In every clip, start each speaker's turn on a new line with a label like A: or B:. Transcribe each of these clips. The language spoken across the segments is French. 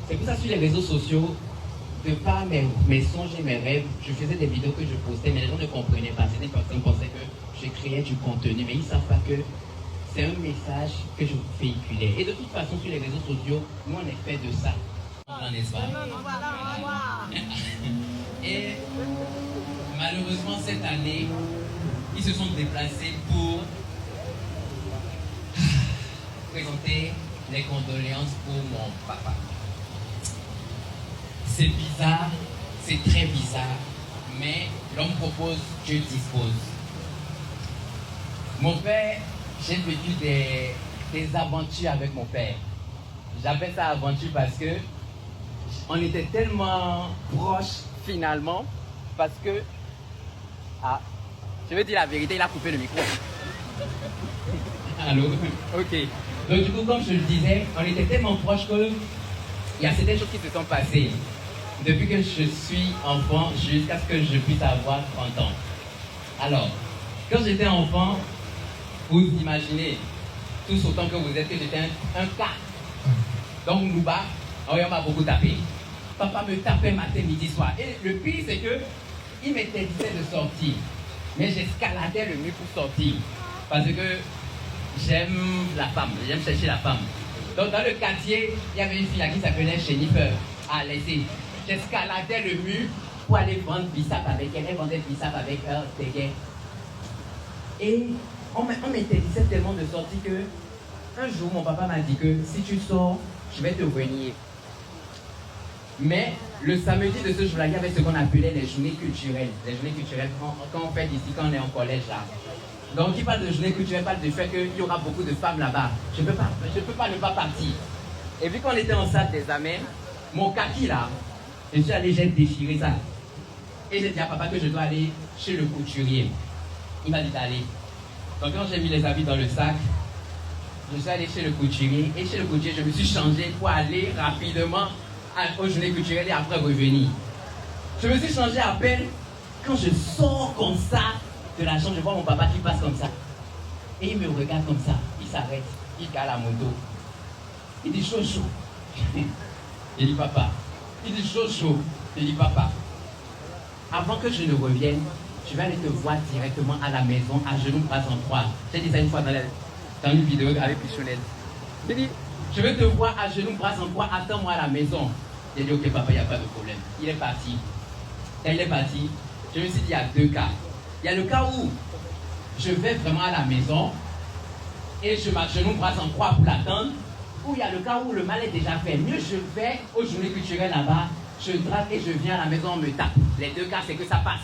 A: C'est pour ça sur les réseaux sociaux, de par mes songes et mes rêves, je faisais des vidéos que je postais, mais les gens ne comprenaient pas. Certaines personnes pensaient que je créais du contenu, mais ils ne savent pas que c'est un message que je véhiculais. Et de toute façon, sur les réseaux sociaux, nous, on est fait de ça. N'est-ce pas? Et malheureusement, cette année, ils se sont déplacés pour présenter les condoléances pour mon papa. C'est bizarre, c'est très bizarre, mais l'homme propose, Dieu dispose. Mon père, j'ai vécu des aventures avec mon père. J'appelle ça aventure parce que on était tellement proches finalement, parce que, je veux dire la vérité, il a coupé le micro. Allô? Ok. Donc du coup, comme je le disais, on était tellement proches que il y a certaines choses qui se sont passées depuis que je suis enfant jusqu'à ce que je puisse avoir 30 ans. Alors, quand j'étais enfant, vous imaginez, tous autant que vous êtes, que j'étais un cas. Donc Nouba, on m'a beaucoup tapé. Papa me tapait matin, midi, soir. Et le pire, c'est que il m'interdisait de sortir. Mais j'escaladais le mur pour sortir. Parce que j'aime la femme, j'aime chercher la femme. Donc dans le quartier, il y avait une fille là qui s'appelait Jennifer à laisser. J'escaladais le mur pour aller vendre bissap avec elle. Elle vendait bissap avec des gars. Et on m'interdisait tellement de sortir que un jour, mon papa m'a dit que si tu sors, je vais te renier. Mais le samedi de ce jour-là, il y avait ce qu'on appelait les journées culturelles. Les journées culturelles, quand on fait ici, quand on est en collège là. Donc, qui parle de journée culturelle, parle du fait qu'il y aura beaucoup de femmes là-bas. Je ne peux pas ne pas partir. Et vu qu'on était en salle des amens, mon kaki là, je suis allé, j'ai déchiré ça. Et j'ai dit à papa que je dois aller chez le couturier. Il m'a dit d'aller. Donc, quand j'ai mis les habits dans le sac, je suis allé chez le couturier. Et chez le couturier, je me suis changé pour aller rapidement aux journées culturelles et après revenir. Je me suis changé à peine. Quand je sors comme ça de la chambre, je vois mon papa qui passe comme ça. Et il me regarde comme ça. Il s'arrête. Il garde la moto. Il dit chaud, chaud. Il dit papa. Il dit chaud, chaud. Il dit papa. Avant que je ne revienne, je vais aller te voir directement à la maison, à genoux, bras en croix. J'ai dit ça une fois dans une vidéo avec Pichonel. J'ai dit, je vais te voir à genoux, bras en croix, attends-moi à la maison. J'ai dit, ok papa, il n'y a pas de problème. Il est parti. Quand il est parti, je me suis dit, il y a deux cas. Il y a le cas où je vais vraiment à la maison et je m'agenouille, bras en croix pour l'attendre. Ou il y a le cas où le mal est déjà fait. Mieux, je vais aux journées culturelles là-bas, je drague et je viens à la maison, on me tape. Les deux cas, c'est que ça passe.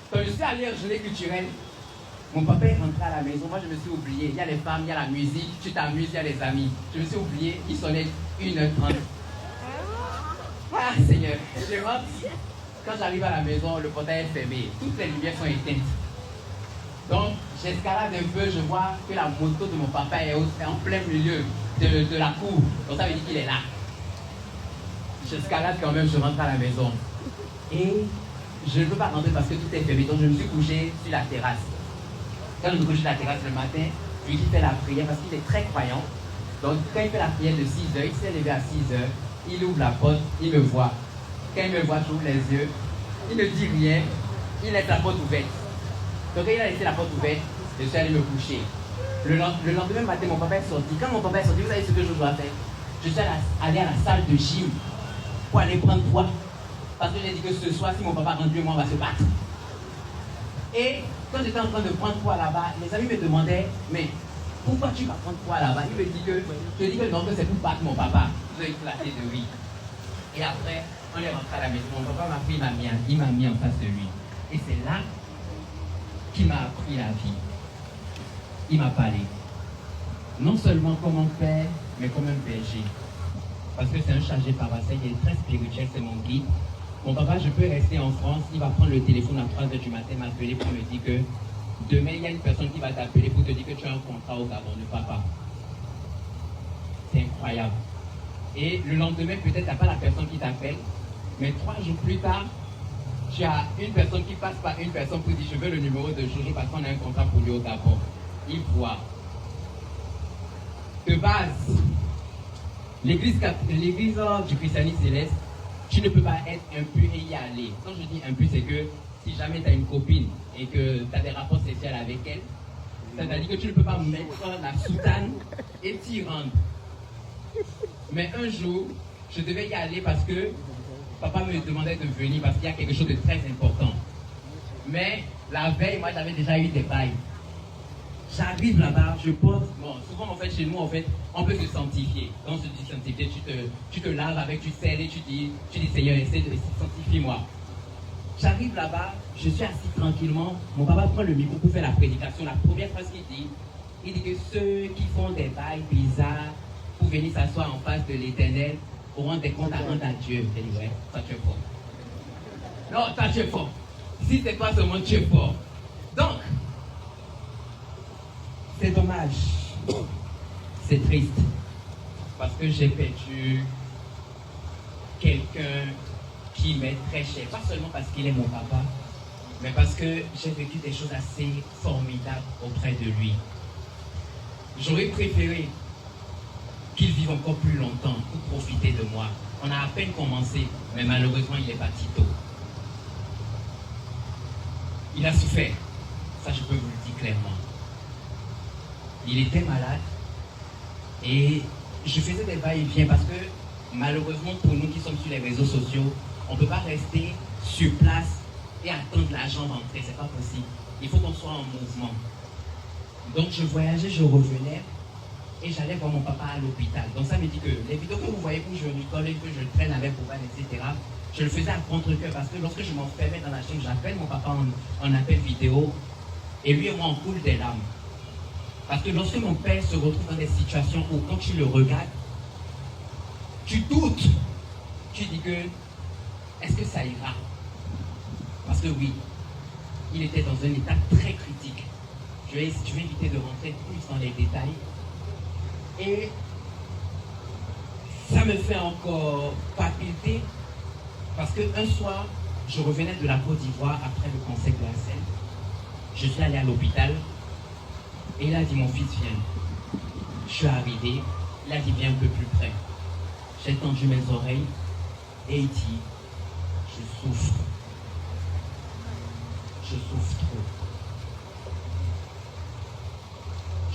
A: Quand je suis allé aux journées culturelles, mon papa est rentré à la maison, moi je me suis oublié. Il y a les femmes, il y a la musique, tu t'amuses, il y a les amis. Je me suis oublié, il sonnait 1h30. Ah Seigneur, je rentre. Quand j'arrive à la maison, le portail est fermé. Toutes les lumières sont éteintes. Donc, j'escalade un peu, je vois que la moto de mon papa est en plein milieu de la cour. Donc ça veut dire qu'il est là. J'escalade quand même, je rentre à la maison. Et je ne peux pas rentrer parce que tout est fermé. Donc je me suis couché sur la terrasse. Quand je me couche sur la terrasse le matin, lui qui fait la prière parce qu'il est très croyant. Donc quand il fait la prière de 6h, il s'est levé à 6h, il ouvre la porte, il me voit. Quand il me voit, j'ouvre les yeux, il ne dit rien, il laisse la porte ouverte. Donc quand il a laissé la porte ouverte, je suis allé me coucher. Le lendemain matin, mon papa est sorti. Quand mon papa est sorti, vous savez ce que je dois faire? Je suis allé à la salle de gym pour aller prendre poids. Parce que j'ai dit que ce soir, si mon papa rentre plus, moi, on va se battre. Et quand j'étais en train de prendre poids là-bas, mes amis me demandaient, mais pourquoi tu vas prendre poids là-bas? Il me dit que, je dis que non, que c'est pour battre mon papa. Ils ont éclaté de rire. Et après, on est rentré à la maison. Mon papa m'a pris, il m'a mis en face de lui. Et c'est là qu'il m'a appris la vie. Il m'a parlé. Non seulement comme un père, mais comme un berger. Parce que c'est un chargé paroissial, il est très spirituel, c'est mon guide. Mon papa, je peux rester en France, il va prendre le téléphone à 3h du matin, m'appeler pour me dire que demain, il y a une personne qui va t'appeler pour te dire que tu as un contrat au Gabon de papa. C'est incroyable. Et le lendemain, peut-être, tu n'as pas la personne qui t'appelle, mais 3 jours plus tard, tu as une personne qui passe par une personne pour dire je veux le numéro de Jojo parce qu'on a un contrat pour lui au Gabon. Il voit. De base, l'église du christianisme céleste, tu ne peux pas être impur et y aller. Quand je dis impur, c'est que si jamais tu as une copine et que tu as des rapports sexuels avec elle, c'est-à-dire que tu ne peux pas mettre la soutane et t'y rendre. Mais un jour, je devais y aller parce que papa me demandait de venir parce qu'il y a quelque chose de très important. Mais la veille, moi j'avais déjà eu des bails. J'arrive là-bas, je pose. Bon, souvent en fait chez nous, en fait, on peut se sanctifier. Quand on se dit sanctifier, tu te laves avec, tu scelles et tu dis Seigneur, essaie de sanctifie-moi. J'arrive là-bas, je suis assis tranquillement. Mon papa prend le micro pour faire la prédication. La première phrase qu'il dit, il dit que ceux qui font des bails bizarres pour venir s'asseoir en face de l'Éternel auront des comptes à rendre à Dieu. J'ai dit ouais, toi tu es fort. Non, toi tu es fort. Si c'est toi seulement, tu es fort. Donc, c'est dommage. C'est triste. Parce que j'ai perdu quelqu'un qui m'est très cher. Pas seulement parce qu'il est mon papa, mais parce que j'ai vécu des choses assez formidables auprès de lui. J'aurais préféré qu'il vive encore plus longtemps pour profiter de moi. On a à peine commencé, mais malheureusement, il est parti tôt. Il a souffert. Ça, je peux vous le dire clairement. Il était malade et je faisais des va-et-vient parce que malheureusement pour nous qui sommes sur les réseaux sociaux, on ne peut pas rester sur place et attendre l'argent rentrer, c'est pas possible. Il faut qu'on soit en mouvement. Donc je voyageais, je revenais et j'allais voir mon papa à l'hôpital. Donc ça me dit que les vidéos que vous voyez où je rigole et que je traîne avec Boban, etc., je le faisais à contre-cœur parce que lorsque je m'enfermais dans la chambre, j'appelle mon papa en appel vidéo et lui et moi on coule des larmes. Parce que lorsque mon père se retrouve dans des situations où quand tu le regardes, tu doutes. Tu dis que, est-ce que ça ira? Parce que oui, il était dans un état très critique. Je vais éviter de rentrer plus dans les détails. Et ça me fait encore palpiter parce qu'un soir, je revenais de la Côte d'Ivoire après le conseil de la Seine. Je suis allé à l'hôpital. Et il a dit, mon fils, viens. Je suis arrivé, il a dit, viens un peu plus près. J'ai tendu mes oreilles et il dit, je souffre. Je souffre trop.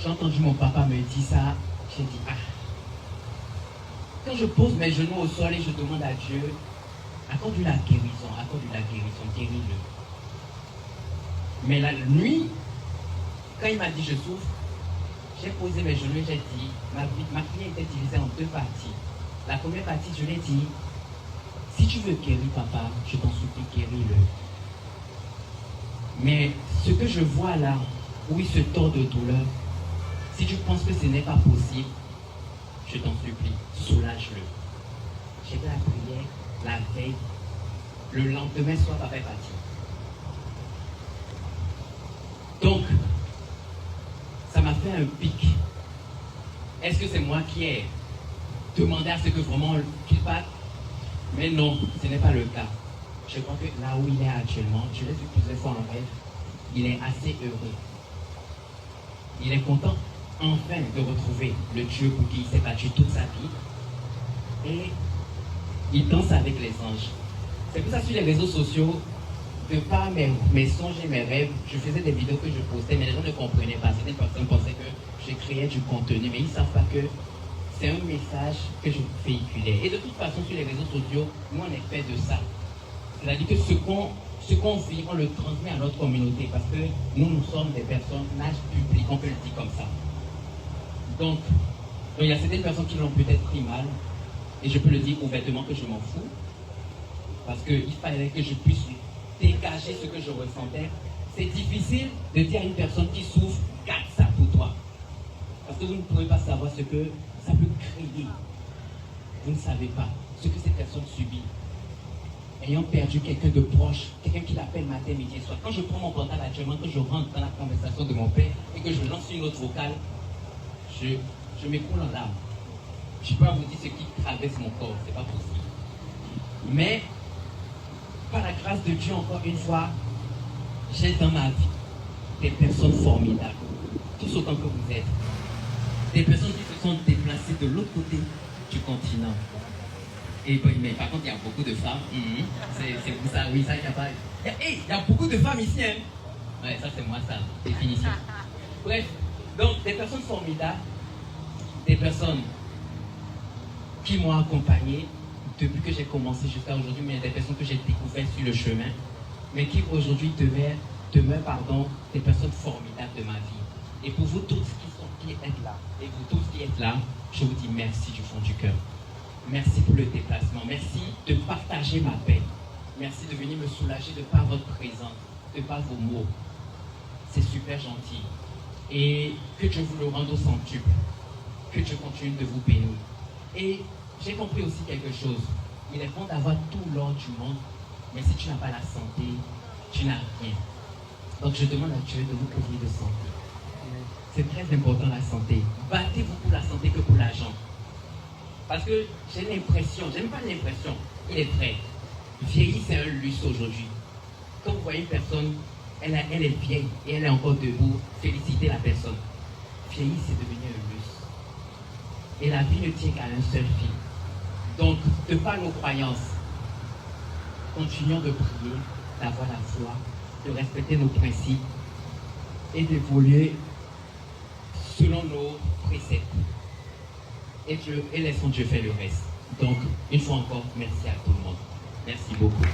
A: J'ai entendu mon papa me dire ça, j'ai dit, ah. Quand je pose mes genoux au sol et je demande à Dieu, accorde-lui la guérison, guéris-le. Mais la nuit, quand il m'a dit je souffre, j'ai posé mes genoux et j'ai dit, ma prière était divisée en deux parties. La première partie, je lui ai dit, si tu veux guérir papa, je t'en supplie, guéris-le. Mais ce que je vois là, où il se tord de douleur, si tu penses que ce n'est pas possible, je t'en supplie, soulage-le. J'ai fait la prière la veille, le lendemain soir, papa est parti. Donc, ça m'a fait un pic. Est-ce que c'est moi qui ai demandé à ce que vraiment qu'il parte? Mais non, ce n'est pas le cas. Je crois que là où il est actuellement, je l'ai vu plusieurs fois en rêve, il est assez heureux. Il est content enfin de retrouver le Dieu pour qui il s'est battu toute sa vie. Et il danse avec les anges. C'est pour ça sur les réseaux sociaux, de par mes songes et mes rêves, je faisais des vidéos que je postais, mais les gens ne comprenaient pas. Certaines personnes pensaient que je créais du contenu, mais ils ne savent pas que c'est un message que je véhiculais. Et de toute façon, sur les réseaux sociaux, nous, on est fait de ça. C'est-à-dire que ce qu'on vit, on le transmet à notre communauté, parce que nous sommes des personnages publics, on peut le dire comme ça. Donc il y a certaines personnes qui l'ont peut-être pris mal, et je peux le dire ouvertement que je m'en fous, parce qu'il fallait que je puisse dégager ce que je ressentais. C'est difficile de dire à une personne qui souffre, garde ça pour toi. Parce que vous ne pouvez pas savoir ce que ça peut créer. Vous ne savez pas ce que cette personne subit. Ayant perdu quelqu'un de proche, quelqu'un qui l'appelle matin, midi et soir. Quand je prends mon portable actuellement, que je rentre dans la conversation de mon père et que je lance une autre vocale, je m'écoule en larmes. Je ne peux pas vous dire ce qui traverse mon corps, c'est pas possible. Mais, par la grâce de Dieu, encore une fois, j'ai dans ma vie des personnes formidables, tous autant que vous êtes. Des personnes qui se sont déplacées de l'autre côté du continent. Et mais par contre, il y a beaucoup de femmes. C'est pour ça, oui, ça, il n'y a pas. Il y a beaucoup de femmes ici, hein. Ouais, ça, c'est moi, ça, définition. Bref, donc, des personnes formidables, des personnes qui m'ont accompagné depuis que j'ai commencé jusqu'à aujourd'hui, mais il y a des personnes que j'ai découvertes sur le chemin, mais qui aujourd'hui demeurent des personnes formidables de ma vie. Et pour vous tous qui êtes là, et vous tous qui êtes là, je vous dis merci du fond du cœur. Merci pour le déplacement. Merci de partager ma paix. Merci de venir me soulager de par votre présence, de par vos mots. C'est super gentil. Et que Dieu vous le rende au centuple. Que Dieu continue de vous bénir. Et j'ai compris aussi quelque chose. Il est bon d'avoir tout l'or du monde, mais si tu n'as pas la santé, tu n'as rien. Donc je demande à Dieu de vous couvrir de santé. C'est très important la santé. Battez-vous pour la santé que pour l'argent. Parce que j'ai l'impression, j'aime pas l'impression, il est vrai. Vieillir, c'est un luxe aujourd'hui. Quand vous voyez une personne, elle est vieille et elle est encore debout, félicitez la personne. Vieillir, c'est devenu un luxe. Et la vie ne tient qu'à un seul fil. Donc, de par nos croyances, continuons de prier, d'avoir la foi, de respecter nos principes et d'évoluer selon nos préceptes. Et laissons Dieu faire le reste. Donc, une fois encore, merci à tout le monde. Merci beaucoup.